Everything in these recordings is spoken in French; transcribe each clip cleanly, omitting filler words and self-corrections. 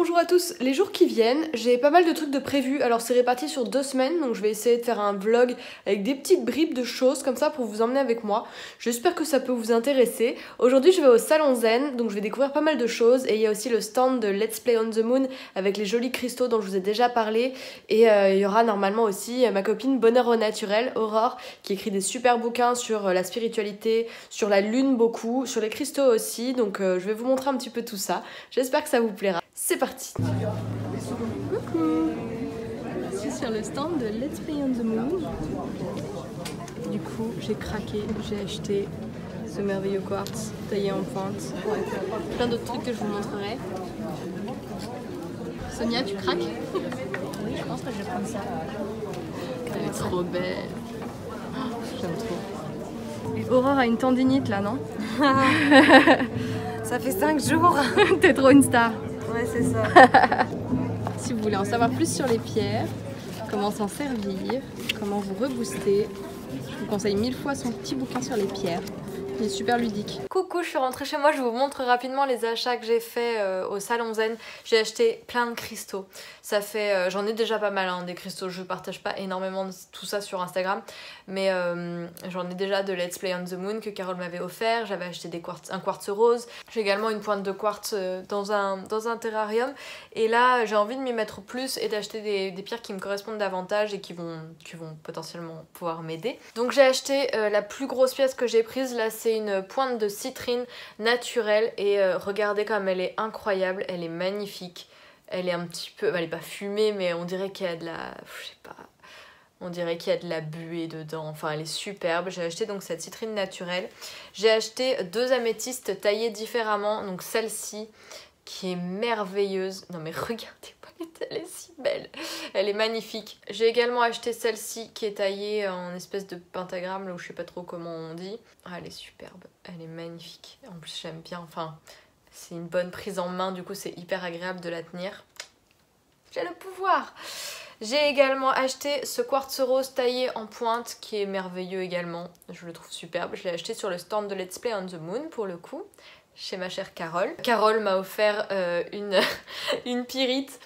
Bonjour à tous, les jours qui viennent, j'ai pas mal de trucs de prévus, alors c'est réparti sur 2 semaines, donc je vais essayer de faire un vlog avec des petites bribes de choses comme ça pour vous emmener avec moi. J'espère que ça peut vous intéresser. Aujourd'hui je vais au Salon Zen, donc je vais découvrir pas mal de choses, et il y a aussi le stand de Let's Play on the Moon avec les jolis cristaux dont je vous ai déjà parlé, et il y aura normalement aussi ma copine Bonheur au Naturel, Aurore, qui écrit des super bouquins sur la spiritualité, sur la lune beaucoup, sur les cristaux aussi, donc je vais vous montrer un petit peu tout ça. J'espère que ça vous plaira. C'est parti. Coucou. Je suis sur le stand de Let's Play on the Moon. Du coup, j'ai craqué, j'ai acheté ce merveilleux quartz taillé en pointe. Ouais. Plein d'autres trucs que je vous montrerai. Sonia, tu craques? Oui, je pense que je vais prendre ça. Elle est trop belle. Oh, j'aime trop. Et Aurore a une tendinite là, non? Ça fait 5 jours. T'es trop une star. Ouais, c'est ça. Si vous voulez en savoir plus sur les pierres, comment s'en servir, comment vous rebooster, je vous conseille 1000 fois son petit bouquin sur les pierres. Il est super ludique. Coucou, je suis rentrée chez moi, je vous montre rapidement les achats que j'ai fait au Salon Zen. J'ai acheté plein de cristaux. Ça fait, j'en ai déjà pas mal hein, des cristaux, je partage pas énormément de tout ça sur Instagram, mais j'en ai déjà de Let's Play on the Moon que Carole m'avait offert. J'avais acheté un quartz rose. J'ai également une pointe de quartz dans un terrarium. Et là, j'ai envie de m'y mettre plus et d'acheter des pierres qui me correspondent davantage et qui vont potentiellement pouvoir m'aider. Donc j'ai acheté la plus grosse pièce que j'ai prise. Là, c'est une pointe de citrine naturelle et regardez comme elle est incroyable, elle est magnifique. Elle est un petit peu, elle est pas fumée mais on dirait qu'il y a de la, je sais pas, on dirait qu'il y a de la buée dedans, enfin elle est superbe. J'ai acheté donc cette citrine naturelle. J'ai acheté 2 améthystes taillés différemment, donc celle-ci qui est merveilleuse. Non mais regardez, elle est si belle, elle est magnifique. J'ai également acheté celle-ci qui est taillée en espèce de pentagramme, là où je sais pas trop comment on dit. Ah, elle est superbe, elle est magnifique. En plus j'aime bien, enfin c'est une bonne prise en main, du coup c'est hyper agréable de la tenir. J'ai le pouvoir. J'ai également acheté ce quartz rose taillé en pointe qui est merveilleux également. Je le trouve superbe, je l'ai acheté sur le stand de Let's Play on the Moon pour le coup, chez ma chère Carole. Carole m'a offert une pyrite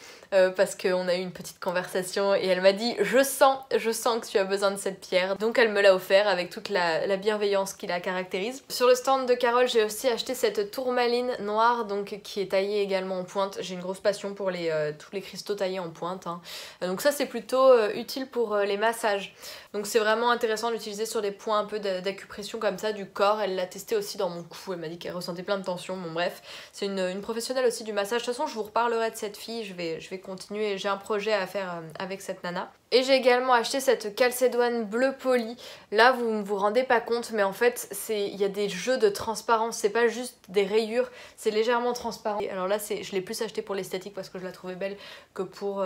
parce qu'on a eu une petite conversation et elle m'a dit je sens que tu as besoin de cette pierre. Donc elle me l'a offert avec toute la bienveillance qui la caractérise. Sur le stand de Carole, j'ai aussi acheté cette tourmaline noire donc qui est taillée également en pointe. J'ai une grosse passion pour tous les cristaux taillés en pointe. Hein. Donc ça c'est plutôt utile pour les massages. Donc c'est vraiment intéressant de l'utiliser sur des points un peu d'acupression comme ça du corps. Elle l'a testé aussi dans mon cou, elle m'a dit qu'elle ressentait plein de tension. Bon bref, c'est une professionnelle aussi du massage. De toute façon je vous reparlerai de cette fille, je vais continuer, j'ai un projet à faire avec cette nana. Et j'ai également acheté cette calcédoine bleu poli. Là vous ne vous rendez pas compte mais en fait il y a des jeux de transparence, c'est pas juste des rayures, c'est légèrement transparent. Et alors là je l'ai plus acheté pour l'esthétique parce que je la trouvais belle que pour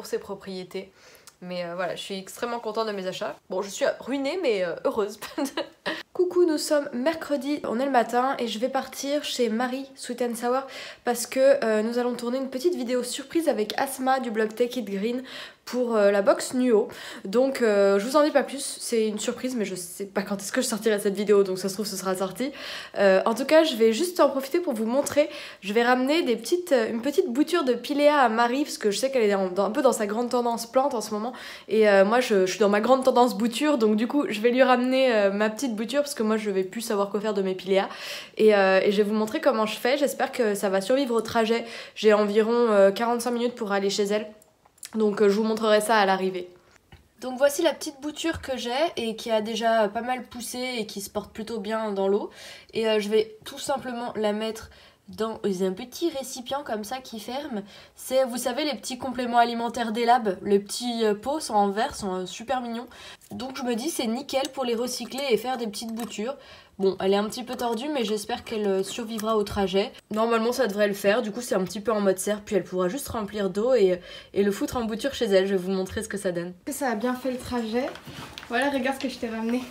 ses propriétés. Mais voilà, je suis extrêmement contente de mes achats. Bon, je suis ruinée mais heureuse. Coucou, nous sommes mercredi, on est le matin et je vais partir chez Marie Sweet and Sour parce que nous allons tourner une petite vidéo surprise avec Asma du blog Take It Green pour la box Nuo. Donc je vous en dis pas plus, c'est une surprise mais je sais pas quand est-ce que je sortirai cette vidéo, donc ça se trouve ce sera sorti. En tout cas je vais juste en profiter pour vous montrer. Je vais ramener une petite bouture de Pilea à Marie parce que je sais qu'elle est un peu dans sa grande tendance plante en ce moment. Et moi je suis dans ma grande tendance bouture, donc du coup je vais lui ramener ma petite bouture parce que moi je vais plus savoir quoi faire de mes Pilea. Et je vais vous montrer comment je fais, j'espère que ça va survivre au trajet. J'ai environ 45 minutes pour aller chez elle. Donc je vous montrerai ça à l'arrivée. Donc voici la petite bouture que j'ai et qui a déjà pas mal poussé et qui se porte plutôt bien dans l'eau. Et je vais tout simplement la mettre dans un petit récipient comme ça qui ferme. C'est, vous savez, les petits compléments alimentaires d'Elab, les petits pots sont en verre, sont super mignons. Donc je me dis c'est nickel pour les recycler et faire des petites boutures. Bon, elle est un petit peu tordue mais j'espère qu'elle survivra au trajet. Normalement ça devrait le faire, du coup c'est un petit peu en mode serre, puis elle pourra juste remplir d'eau et le foutre en bouture chez elle. Je vais vous montrer ce que ça donne. Ça a bien fait le trajet. Voilà, regarde ce que je t'ai ramené.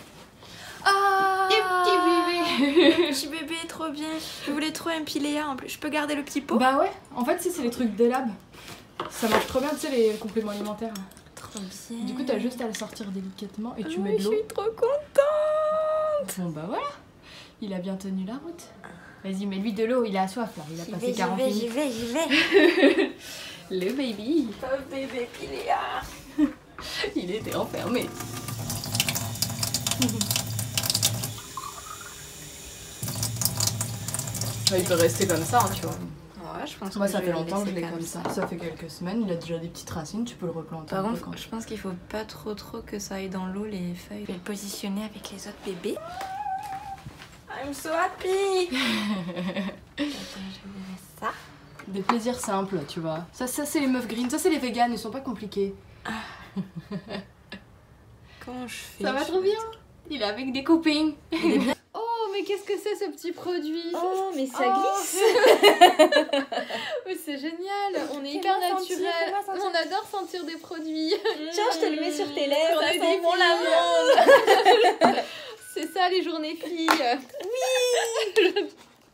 Ah, petit bébé. petit bébé, trop bien. Je voulais trop un Pilea en plus. Je peux garder le petit pot? Bah ouais, en fait c'est les trucs d'Elab. Ça marche trop bien, tu sais, les compléments alimentaires. Trop bien. Du coup t'as juste à le sortir délicatement et tu mets de l'eau. Je suis trop contente. Bon bah voilà, il a bien tenu la route. Vas-y, mets-lui de l'eau, il a soif là, il a passé 40 minutes. J'y vais. Le baby. Pauvre bébé Piléa. Il était enfermé. Il peut rester comme ça, hein, tu vois. Ouais, je pense Moi, que ça je fait vais longtemps que le je l'ai laisser comme ça. Ça fait quelques semaines, il a déjà des petites racines, tu peux le replanter. Par contre, je pense qu'il faut pas trop que ça aille dans l'eau les feuilles. Je vais le positionner avec les autres bébés. I'm so happy. Attends, je vais ça. Des plaisirs simples, tu vois. Ça c'est les meufs green, ça c'est les véganes, ils sont pas compliqués. Comment je fais? Ça va trop bien. Il est avec des copines. Oh, mais qu'est-ce que c'est ce petit produit? Oh, mais ça glisse. Mais c'est génial, on est hyper naturel. On adore sentir des produits. Tiens, je te le mets sur tes lèvres. On Ça est sent des bon filles. l'amande. C'est ça les journées filles. Oui.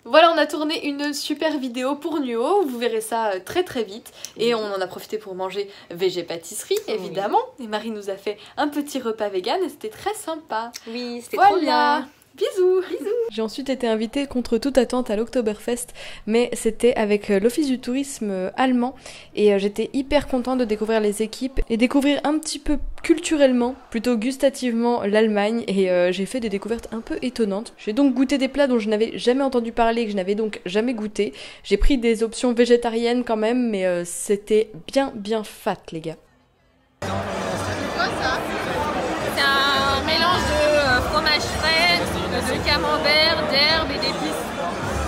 Voilà, on a tourné une super vidéo pour Nuo, vous verrez ça très vite. Et on en a profité pour manger végé pâtisserie, évidemment. Oui. Et Marie nous a fait un petit repas vegan et c'était très sympa. Oui, c'était trop bien. Bisous. J'ai ensuite été invitée contre toute attente à l'Oktoberfest, mais c'était avec l'Office du tourisme allemand et j'étais hyper contente de découvrir les équipes et découvrir un petit peu culturellement, plutôt gustativement, l'Allemagne et j'ai fait des découvertes un peu étonnantes. J'ai donc goûté des plats dont je n'avais jamais entendu parler et que je n'avais donc jamais goûté. J'ai pris des options végétariennes quand même, mais c'était bien fat les gars. C'est quoi ça? C'est un mélange de fromage frais, de camembert, d'herbes et d'épices.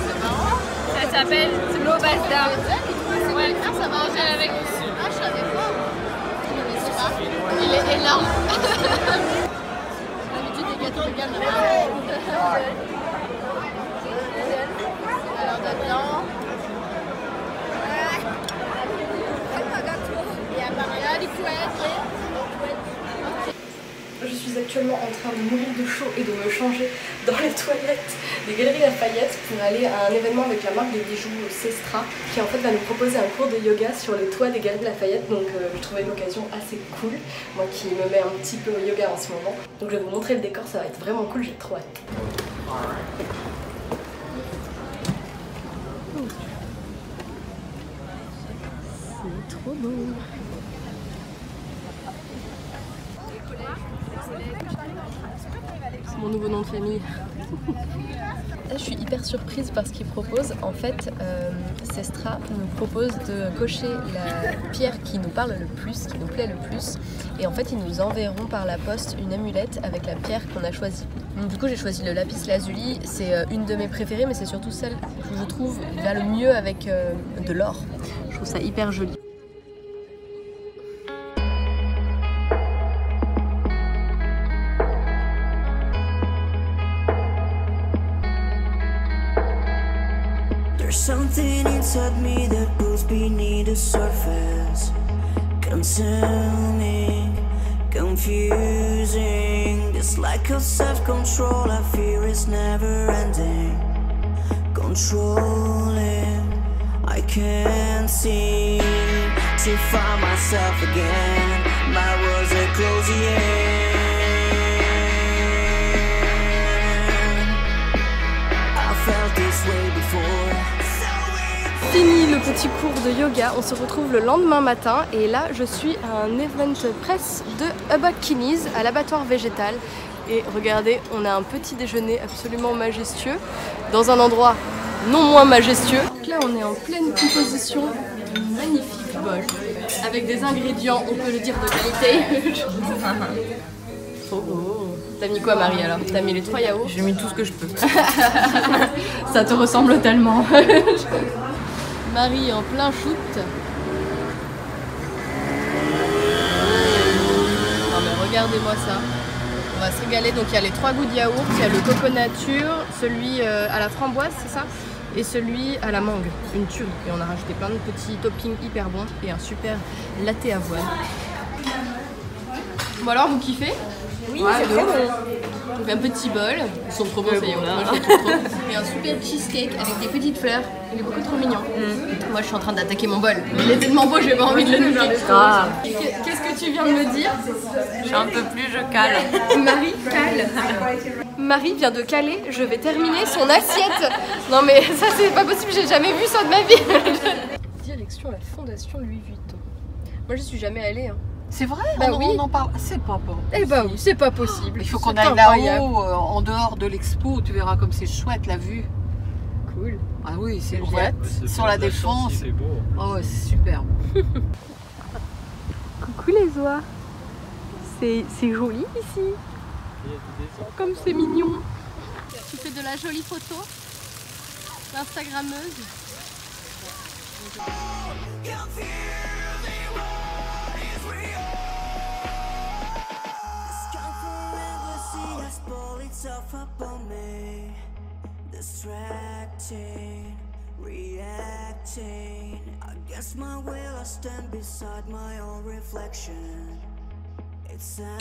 C'est marrant. Ça s'appelle Lobasda. Ouais, ça manger avec. Ah, je savais pas. Je connaissais pas. Il est énorme. D'habitude, des gâteaux de gamme. Alors, dedans. Il y a Maria, des couettes. Je suis actuellement en train de mourir de chaud et de me changer dans les toilettes des Galeries Lafayette pour aller à un événement avec la marque de bijoux Sestra qui en fait va nous proposer un cours de yoga sur les toits des Galeries Lafayette, donc je trouvais l'occasion assez cool, moi qui me mets un petit peu au yoga en ce moment. Donc je vais vous montrer le décor, ça va être vraiment cool, j'ai trop hâte. C'est trop beau. C'est mon nouveau nom de famille. Là, je suis hyper surprise par ce qu'ils proposent. En fait, Sestra nous propose de cocher la pierre qui nous parle le plus, qui nous plaît le plus. Et en fait, ils nous enverront par la poste une amulette avec la pierre qu'on a choisie. Donc, du coup, j'ai choisi le lapis lazuli. C'est une de mes préférées, mais c'est surtout celle que je trouve va le mieux avec de l'or. Je trouve ça hyper joli. There's something inside me that goes beneath the surface, consuming, confusing. This lack of self-control I fear is never ending. Controlling, I can't seem to find myself again. My world's are closing in. I felt this way before. Fini le petit cours de yoga, on se retrouve le lendemain matin et là je suis à un event presse de Hubbard Kidneys à l'abattoir végétal et regardez, on a un petit déjeuner absolument majestueux dans un endroit non moins majestueux. Là on est en pleine composition d'un magnifique bol avec des ingrédients, on peut le dire, de qualité. Trop beau. T'as mis quoi Marie alors? T'as mis les 3 yaourts? J'ai mis tout ce que je peux. Ça te ressemble tellement. Marie en plein shoot. Non mais regardez-moi ça. On va se régaler. Donc il y a les 3 goûts de yaourt. Il y a le coco nature, celui à la framboise, c'est ça? Et celui à la mangue, une tuerie. Et on a rajouté plein de petits toppings hyper bons et un super latte avoine. Bon alors, vous kiffez? Oui, ouais, c'est très bon. Donc un petit bol, ils sont trop beaux ces yaourts, moi je les trouve trop. Et un super cheesecake avec des petites fleurs, il est beaucoup trop mignon. Moi je suis en train d'attaquer mon bol, il est tellement beau, j'ai pas envie de le niquer. Qu'est-ce que tu viens de me dire? Je suis un peu plus, je cale. Marie cale. Marie vient de caler, je vais terminer son assiette. Non mais ça c'est pas possible, j'ai jamais vu ça de ma vie. Direction la fondation Louis Vuitton. Moi je suis jamais allée. Hein. C'est vrai, bah oui. On en parle. C'est pas bon. Eh bah oui, c'est pas possible. Il faut qu'on aille là-haut, en dehors de l'expo, tu verras comme c'est chouette la vue. Cool. Ah oui, c'est chouette. Sur la Défense. C'est beau. Oh ouais, c'est superbe. Coucou les oies. C'est joli ici. Comme c'est mignon. Tu fais de la jolie photo. L'Instagrammeuse.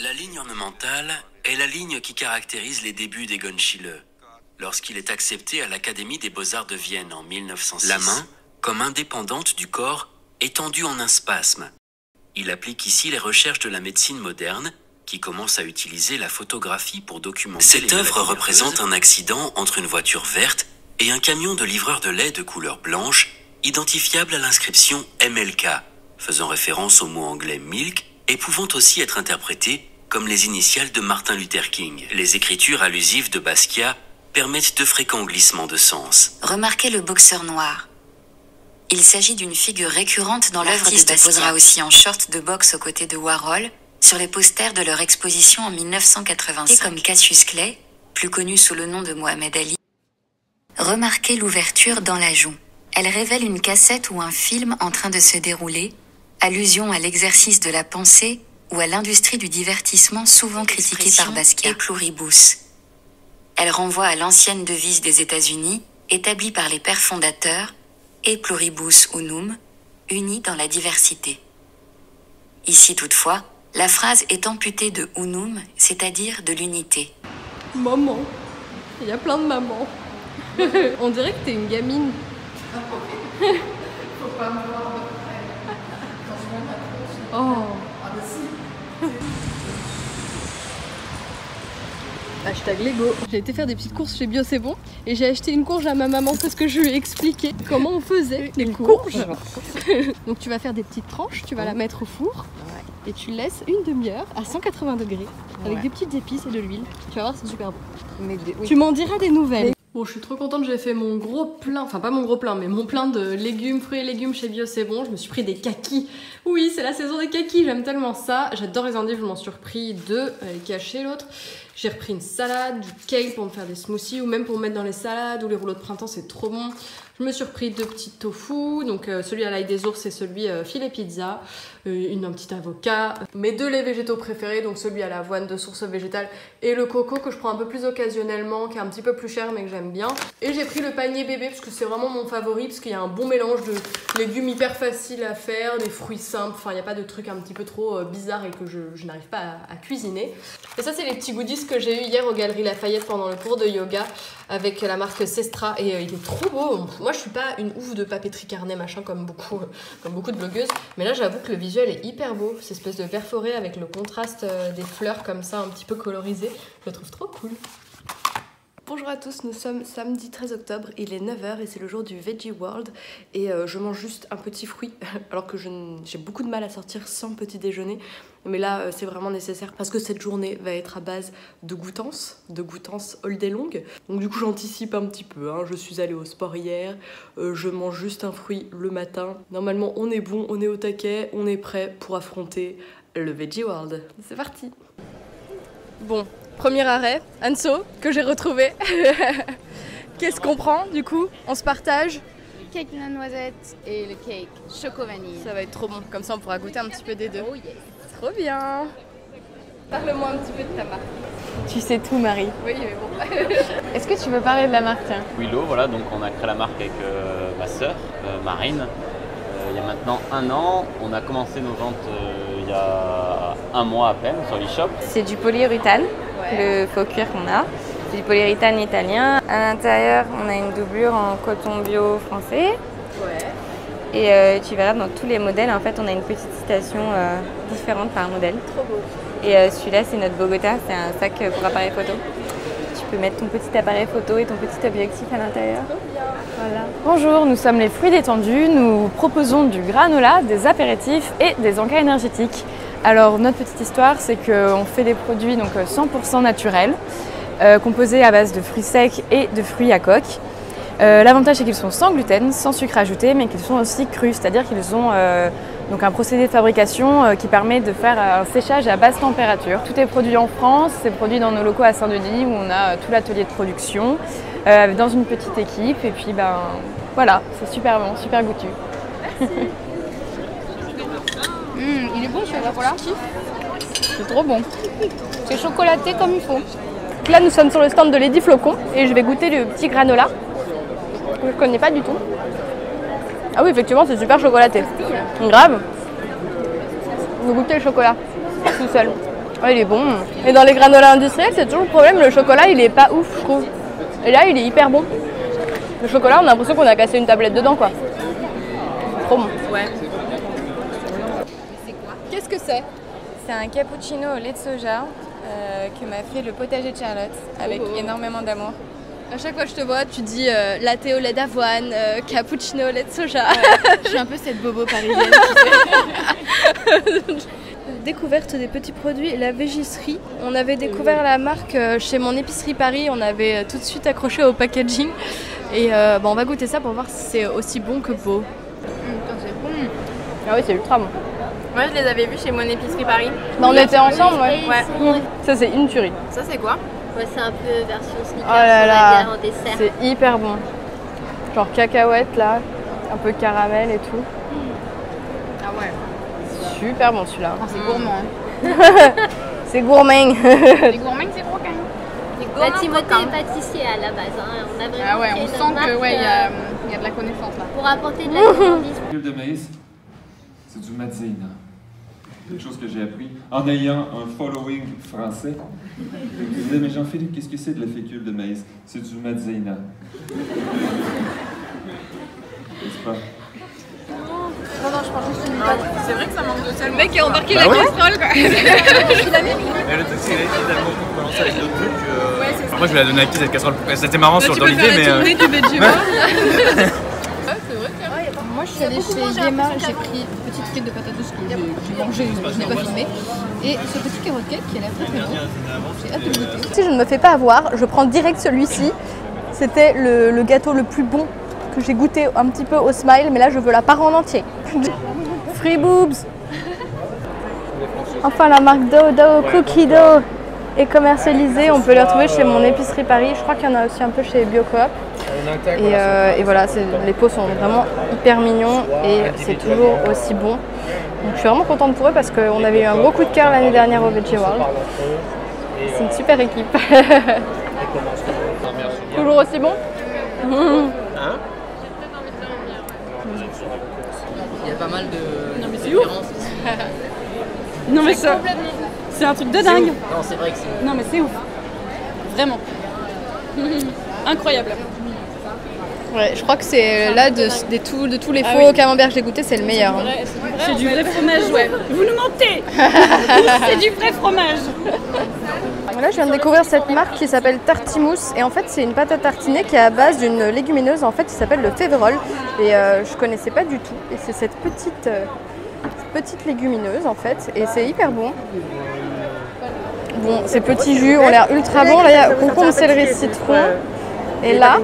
La ligne ornementale est la ligne qui caractérise les débuts d'Egon Schiele, lorsqu'il est accepté à l'Académie des Beaux-Arts de Vienne en 1906. La main, comme indépendante du corps, est tendue en un spasme. Il applique ici les recherches de la médecine moderne, qui commence à utiliser la photographie pour documenter. Cette œuvre représente un accident entre une voiture verte et un camion de livreur de lait de couleur blanche, identifiable à l'inscription MLK, faisant référence au mot anglais milk et pouvant aussi être interprété comme les initiales de Martin Luther King. Les écritures allusives de Basquiat permettent de fréquents glissements de sens. Remarquez le boxeur noir. Il s'agit d'une figure récurrente dans l'œuvre de Basquiat. L'artiste posera aussi en short de boxe aux côtés de Warhol sur les posters de leur exposition en 1985. Et comme Cassius Clay, plus connu sous le nom de Mohamed Ali. Remarquez l'ouverture dans la joue. Elle révèle une cassette ou un film en train de se dérouler, allusion à l'exercice de la pensée ou à l'industrie du divertissement souvent critiquée par Basquiat. Et pluribus. Elle renvoie à l'ancienne devise des États-Unis, établie par les pères fondateurs, et pluribus unum, unis dans la diversité. Ici toutefois, la phrase est amputée de unum, c'est-à-dire de l'unité. Maman. Il y a plein de mamans. On dirait que t'es une gamine. Faut pas me voir de près. Oh. Ah bah si. Hashtag Lego. J'ai été faire des petites courses chez Bio C'est Bon et j'ai acheté une courge à ma maman parce que je lui ai expliqué comment on faisait les courges. Donc tu vas faire des petites tranches, tu vas la mettre au four et tu laisses une demi-heure à 180 degrés avec des petites épices et de l'huile. Tu vas voir, c'est super bon. Mais tu m'en diras des nouvelles. Bon, je suis trop contente, j'ai fait mon gros plein, enfin pas mon gros plein, mais mon plein de légumes, fruits et légumes chez Bio C'est Bon. Je me suis pris des kakis. Oui, c'est la saison des kakis, j'aime tellement ça. J'adore les endives, je m'en suis repris deux, elle est cachée l'autre. J'ai repris une salade, du kale pour me faire des smoothies ou même pour me mettre dans les salades ou les rouleaux de printemps, c'est trop bon. Je me suis repris deux petits tofu, donc celui à l'ail des ours et celui filet pizza, un petit avocat. Mes deux laits végétaux préférés, donc celui à l'avoine de source végétale et le coco que je prends un peu plus occasionnellement, qui est un petit peu plus cher mais que j'aime bien. Et j'ai pris le panier bébé parce que c'est vraiment mon favori, parce qu'il y a un bon mélange de légumes hyper faciles à faire, des fruits simples, enfin il n'y a pas de trucs un petit peu trop bizarres et que je n'arrive pas à cuisiner. Et ça c'est les petits goodies que j'ai eu hier aux Galeries Lafayette pendant le cours de yoga avec la marque Sestra et il est trop beau. Moi je suis pas une ouf de papeterie carnet machin comme beaucoup de blogueuses, mais là j'avoue que le visuel est hyper beau, cette espèce de vert forêt avec le contraste des fleurs comme ça un petit peu colorisé, je le trouve trop cool. Bonjour à tous, nous sommes samedi 13 octobre, il est 9h et c'est le jour du Veggie World et je mange juste un petit fruit alors que j'ai beaucoup de mal à sortir sans petit déjeuner, mais là c'est vraiment nécessaire parce que cette journée va être à base de goûtance all day long. Donc du coup j'anticipe un petit peu, hein. Je suis allée au sport hier, je mange juste un fruit le matin. Normalement on est bon, on est au taquet, on est prêt pour affronter le Veggie World. C'est parti. Bon. Premier arrêt, Anso, que j'ai retrouvé. Qu'est-ce qu'on prend du coup? On se partage? Le cake de la noisette et le cake choco-vanille. Ça va être trop bon, comme ça on pourra goûter un petit peu des deux. Oh yes. Trop bien. Parle-moi un petit peu de ta marque. Tu sais tout Marie. Oui, mais bon. Est-ce que tu veux parler de la marque? Willow, voilà, donc on a créé la marque avec ma sœur, Marine. Il y a maintenant 1 an, on a commencé nos ventes il y a 1 mois à peine sur l'e-shop. C'est du polyuréthane, le faux cuir qu'on a. C'est du polyuréthane italien. À l'intérieur, on a une doublure en coton bio français. Et tu verras dans tous les modèles, en fait, on a une petite citation différente par modèle. Trop beau. Et celui-là, c'est notre Bogota, c'est un sac pour appareil photo. Tu Tu peux mettre ton petit appareil photo et ton petit objectif à l'intérieur. Voilà. Bonjour, nous sommes les Fruits Détendus. Nous proposons du granola, des apéritifs et des encas énergétiques. Alors notre petite histoire, c'est qu'on fait des produits donc 100% naturels, composés à base de fruits secs et de fruits à coque. L'avantage c'est qu'ils sont sans gluten, sans sucre ajouté, mais qu'ils sont aussi crus, c'est-à-dire qu'ils ont donc un procédé de fabrication qui permet de faire un séchage à basse température. Tout est produit en France, c'est produit dans nos locaux à Saint-Denis où on a tout l'atelier de production, dans une petite équipe, et puis ben voilà, c'est super bon, super goûtu. Merci. Il est bon ce chocolat. C'est trop bon. C'est chocolaté comme il faut. Là nous sommes sur le stand de Lady Flocon et je vais goûter le petit granola que je connais pas du tout. Ah oui, effectivement c'est super chocolaté. Grave. Vous goûtez le chocolat tout seul. Ah, il est bon. Et dans les granolas industriels c'est toujours le problème, le chocolat il est pas ouf je trouve. Et là il est hyper bon. Le chocolat on a l'impression qu'on a cassé une tablette dedans quoi. Trop bon. Ouais. Qu'est-ce que c'est? C'est un cappuccino au lait de soja que m'a fait le potager de Charlotte avec énormément d'amour. À chaque fois que je te vois, tu dis latte au lait d'avoine, cappuccino au lait de soja. Je suis un peu cette bobo parisienne. Découverte des petits produits, la végisserie. On avait découvert la marque chez mon épicerie Paris, on avait tout de suite accroché au packaging. Et on va goûter ça pour voir si c'est aussi bon que beau. C'est bon. Ah oui, c'est ultra bon. Moi je les avais vus chez mon épicerie Paris. On était ensemble, ouais. Ouais. Ça c'est une tuerie. Ça c'est quoi? Ouais, c'est un peu version sneakers, oh là là, en dessert. C'est hyper bon. Genre cacahuète là, un peu caramel et tout. Ah ouais. Super bon celui-là. Oh, c'est gourmand. C'est gourmand. Les gourmands c'est croquant. La Timothée est pâtissier à la base. Hein. On a vraiment ah ouais, on sent que ouais, y a de la connaissance là. Pour apporter de la gourmandise. L'huile de maïs, c'est du matzena. Quelque chose que j'ai appris en ayant un following français. Ils me disaient, mais Jean-Philippe, qu'est-ce que c'est de la fécule de maïs? C'est du matzena. N'est-ce pas? Non, je pense juste une balle. C'est vrai que ça manque de sel. Le mec qui a embarqué la casserole quoi. Mais le truc c'est que finalement on commence avec d'autres trucs. Moi je vais la donner à qui cette casserole? C'était marrant dans l'idée mais... Du Vegemite. Moi je suis allée chez Yema, j'ai pris une petite frite de patates douces que j'ai mangée, je n'ai pas filmé. Et ce petit carrot cake qui a l'air très très bon. J'ai hâte de le goûter. Si je ne me fais pas avoir, je prends direct celui-ci. C'était le gâteau le plus bon que j'ai goûté un petit peu au Smile, mais là je veux la part en entier. Free boobs. Enfin la marque Dodo, Cookie Dough est commercialisée. On peut les retrouver chez mon épicerie Paris. Je crois qu'il y en a aussi un peu chez Biocoop. Et voilà, les pots sont vraiment hyper mignons et c'est toujours aussi bon. Donc je suis vraiment contente pour eux parce qu'on avait eu un gros coup de cœur l'année dernière au Veggie World. C'est une super équipe. Toujours aussi bon. Hein? Il y a pas mal de... Non mais c'est ouf. Non mais ça, c'est un truc de dingue. Non, c'est vrai que c'est... Non mais c'est ouf. Vraiment. Incroyable. Ouais, je crois que c'est là de tous les faux camembert que j'ai goûté, c'est le meilleur. C'est du vrai fromage, ouais. Vous nous mentez. C'est du vrai fromage. Là, je viens de découvrir cette marque qui s'appelle Tartimousse et en fait, c'est une pâte à tartiner qui est à base d'une légumineuse en fait qui s'appelle le févrole et je connaissais pas du tout. Et c'est cette petite légumineuse en fait et c'est hyper bon. Bon, ces petits jus ont l'air ultra bons. Là, il y a concombre, céleri, citron. Et là,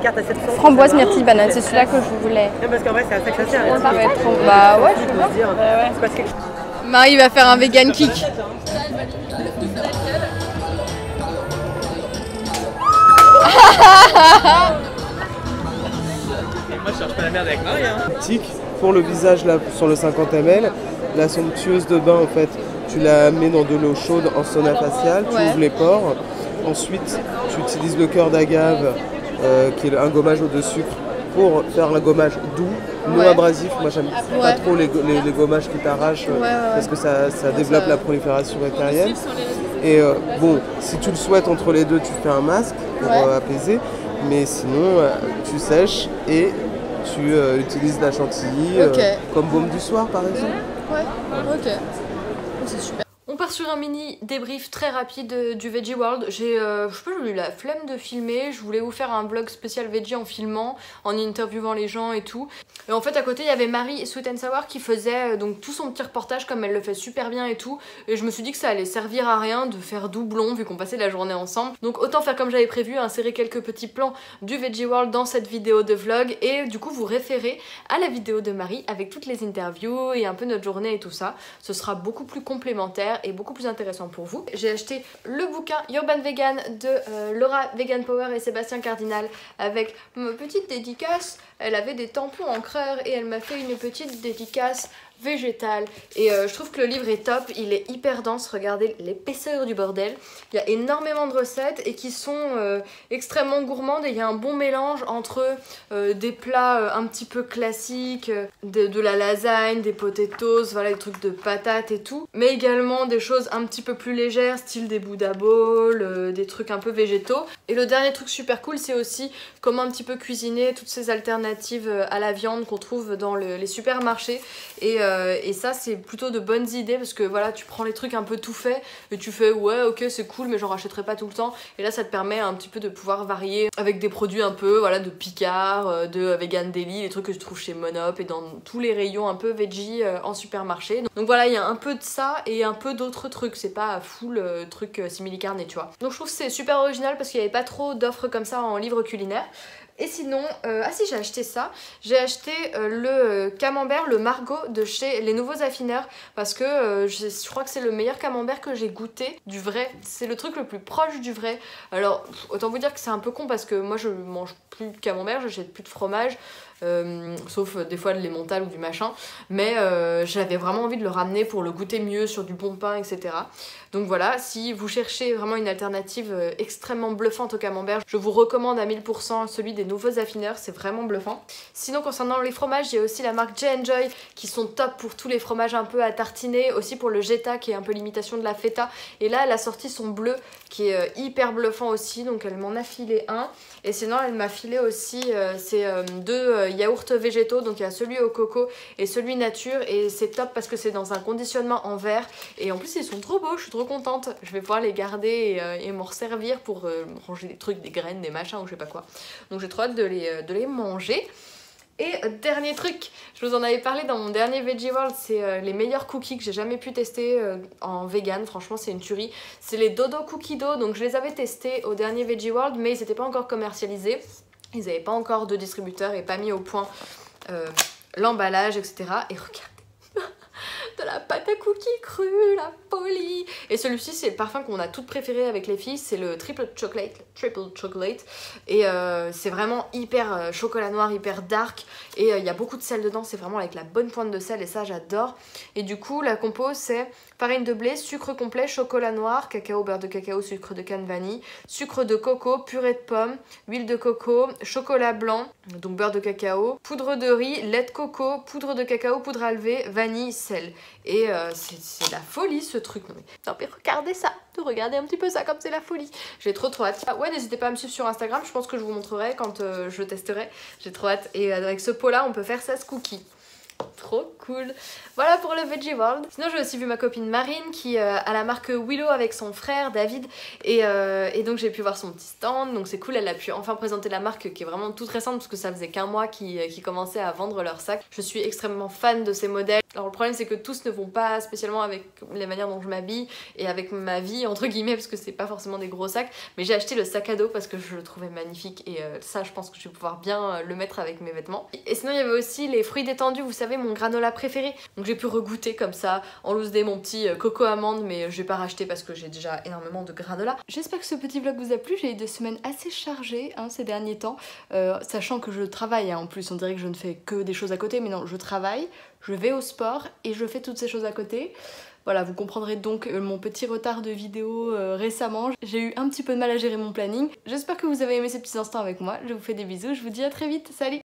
framboise, myrtille, banane. C'est celui-là que je voulais. Parce qu'en vrai, c'est à ça que ça sert. Ça va être trop... Bah ouais, tu peux. Marie va faire un vegan kick. Moi je cherche pas la merde avec Marie hein. Pour le visage là, sur le 50 ml, la somptueuse de bain en fait, tu la mets dans de l'eau chaude en sauna facial, tu ouvres les pores. Ensuite, tu utilises le cœur d'agave qui est un gommage au de sucre pour faire un gommage doux, non abrasif. Moi j'aime pas trop les gommages qui t'arrachent parce que ça développe la prolifération bactérienne. Et bon, si tu le souhaites entre les deux, tu fais un masque pour apaiser. Mais sinon, tu sèches et tu utilises de la chantilly comme baume du soir par exemple. Ouais, ok. C'est super. On part sur un mini débrief très rapide du Veggie World. J'ai eu la flemme de filmer, je voulais vous faire un vlog spécial Veggie en filmant, en interviewant les gens et tout. Et en fait à côté il y avait Marie Sweet and Sour qui faisait donc tout son petit reportage comme elle le fait super bien et tout. Et je me suis dit que ça allait servir à rien de faire doublon vu qu'on passait la journée ensemble. Donc autant faire comme j'avais prévu, insérer quelques petits plans du Veggie World dans cette vidéo de vlog et du coup vous référer à la vidéo de Marie avec toutes les interviews et un peu notre journée et tout ça. Ce sera beaucoup plus complémentaire et beaucoup plus intéressant pour vous. J'ai acheté le bouquin Urban Vegan de Laura Vegan Power et Sébastien Cardinal avec ma petite dédicace. Elle avait des tampons en creur et elle m'a fait une petite dédicace végétale et je trouve que le livre est top, il est hyper dense, regardez l'épaisseur du bordel, il y a énormément de recettes et qui sont extrêmement gourmandes et il y a un bon mélange entre des plats un petit peu classiques, de la lasagne, des potatoes, voilà des trucs de patates et tout, mais également des choses un petit peu plus légères, style des Buddha Bowls, des trucs un peu végétaux. Et le dernier truc super cool, c'est aussi comment un petit peu cuisiner toutes ces alternatives à la viande qu'on trouve dans les supermarchés et ça c'est plutôt de bonnes idées parce que voilà tu prends les trucs un peu tout faits et tu fais ouais ok c'est cool mais j'en rachèterai pas tout le temps et là ça te permet un petit peu de pouvoir varier avec des produits un peu voilà de Picard, de Vegan Deli, les trucs que je trouve chez Monop et dans tous les rayons un peu veggie en supermarché. Donc voilà il y a un peu de ça et un peu d'autres trucs, c'est pas full truc simili-carné tu vois. Donc je trouve que c'est super original parce qu'il n'y avait pas trop d'offres comme ça en livre culinaire. Et sinon, ah si j'ai acheté ça, j'ai acheté le camembert, le Margot de chez Les Nouveaux Affineurs parce que je crois que c'est le meilleur camembert que j'ai goûté, du vrai, c'est le truc le plus proche du vrai. Alors autant vous dire que c'est un peu con parce que moi je mange plus de camembert, j'achète plus de fromage, sauf des fois de l'emmental ou du machin, mais j'avais vraiment envie de le ramener pour le goûter mieux sur du bon pain etc. Donc voilà, si vous cherchez vraiment une alternative extrêmement bluffante au camembert, je vous recommande à 1000% celui des Nouveaux Affineurs, c'est vraiment bluffant. Sinon concernant les fromages, il y a aussi la marque J&Joy qui sont top pour tous les fromages un peu à tartiner, aussi pour le Jetta qui est un peu l'imitation de la feta. Et là elle a sorti son bleu qui est hyper bluffant aussi, donc elle m'en a filé un. Et sinon elle m'a filé aussi deux yaourts végétaux, donc il y a celui au coco et celui nature et c'est top parce que c'est dans un conditionnement en verre et en plus ils sont trop beaux, je suis trop contente. Je vais pouvoir les garder et m'en resservir pour ranger des trucs, des graines, des machins ou je sais pas quoi. Donc j'ai trop hâte de les manger. Et dernier truc, je vous en avais parlé dans mon dernier Veggie World, c'est les meilleurs cookies que j'ai jamais pu tester en vegan, franchement c'est une tuerie. C'est les Dodo Cookie Dough, donc je les avais testés au dernier Veggie World mais ils n'étaient pas encore commercialisés. Ils n'avaient pas encore de distributeur et pas mis au point l'emballage etc. Et regardez de la pâte à cookies crue, la folie. Et celui-ci c'est le parfum qu'on a toutes préféré avec les filles, c'est le triple chocolate et c'est vraiment hyper chocolat noir, hyper dark et il y a beaucoup de sel dedans, c'est vraiment avec la bonne pointe de sel et ça j'adore. Et du coup la compo c'est farine de blé, sucre complet, chocolat noir, cacao, beurre de cacao, sucre de canne, vanille, sucre de coco, purée de pommes, huile de coco, chocolat blanc, donc beurre de cacao, poudre de riz, lait de coco, poudre de cacao, poudre à lever, vanille, sel. Et c'est la folie ce truc. Non mais regardez ça, regardez un petit peu ça comme c'est la folie. J'ai trop hâte. Ah ouais, n'hésitez pas à me suivre sur Instagram, je pense que je vous montrerai quand je testerai. J'ai trop hâte. Et avec ce pot là on peut faire 16 cookies. Trop cool. Voilà pour le Veggie World. Sinon j'ai aussi vu ma copine Marine qui a la marque Willow avec son frère David et donc j'ai pu voir son petit stand, donc c'est cool, elle a pu enfin présenter la marque qui est vraiment toute récente parce que ça faisait qu'un mois qu'ils commençaient à vendre leurs sacs. Je suis extrêmement fan de ces modèles. Alors le problème c'est que tous ne vont pas spécialement avec les manières dont je m'habille et avec ma vie entre guillemets parce que c'est pas forcément des gros sacs, mais j'ai acheté le sac à dos parce que je le trouvais magnifique et ça je pense que je vais pouvoir bien le mettre avec mes vêtements. Et sinon il y avait aussi les fruits détendus, vous savez mon granola préféré, donc j'ai pu regoûter comme ça en loose day mon petit coco amande, mais je vais pas racheter parce que j'ai déjà énormément de granola. J'espère que ce petit vlog vous a plu, j'ai eu des semaines assez chargées ces derniers temps, sachant que je travaille en plus, on dirait que je ne fais que des choses à côté, mais non, je travaille, je vais au sport et je fais toutes ces choses à côté. Voilà, vous comprendrez donc mon petit retard de vidéo récemment. J'ai eu un petit peu de mal à gérer mon planning. J'espère que vous avez aimé ces petits instants avec moi. Je vous fais des bisous, je vous dis à très vite, salut!